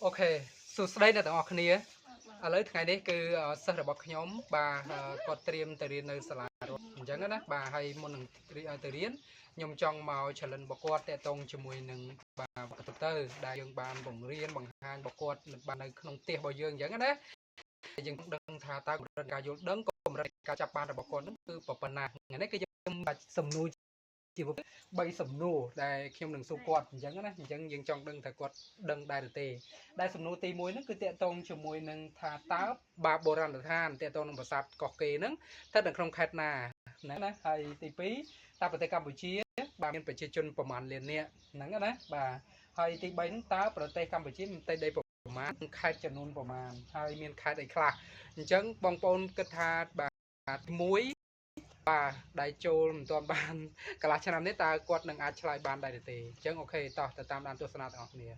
អូខេសួស្តីអ្នកទាំងអស់គ្នាឥឡូវថ្ងៃនេះគឺសិស្សរបស់ខ្ញុំបាទគាត់ត្រៀមទៅរៀននៅសាលារដ្ឋអញ្ចឹងណាបាទហើយមុននឹងទៅរៀនខ្ញុំចង់មក challenge របស់គាត់តាក់ទងជាមួយនឹងបាទទៅដែលយើងបានបង្រៀនបង្ហាញរបស់គាត់បាននៅក្នុងផ្ទះរបស់យើងអញ្ចឹងណាយើងដឹងថាតើកម្រិតការយល់ដឹងកម្រិតការចាប់បានរបស់គាត់នឹងគឺប៉ុណ្ណាថ្ងៃនេះគឺខ្ញុំបាច់សំណួរជីវភាព3សំណួរដែលខ្ញុំនឹងសួរគាត់អញ្ចឹងណាអញ្ចឹងយើងចង់ដឹងថាគាត់ដឹងដែរឬទេដែលសំណួរទី1ហ្នឹងគឺតកតងជាមួយនឹងថាតើបាបុរាណដ្ឋានតកតងនឹងប្រាសាទកោះកេរហ្នឹងស្ថិតនៅក្នុងខេត្តណាណាហើយទី2តើប្រទេសកម្ពុជាបាទមានប្រជាជនប្រមាណលាននាក់ហ្នឹងណាបាទហើយទី3ហ្នឹងតើប្រទេសកម្ពុជាមានផ្ទៃដីប្រមាណខេត្តចំនួនប្រមាណហើយមានខេត្តអីខ្លះអញ្ចឹងបងប្អូនគិតថាបាទមួយបាទដែលចូលមិនទាន់បានកន្លះឆ្នាំនេះតើគាត់នឹងអាចឆ្លើយបានដែរទេអញ្ចឹងអូខេតោះទៅតាមដានទស្សនាទាំងអស់គ្នា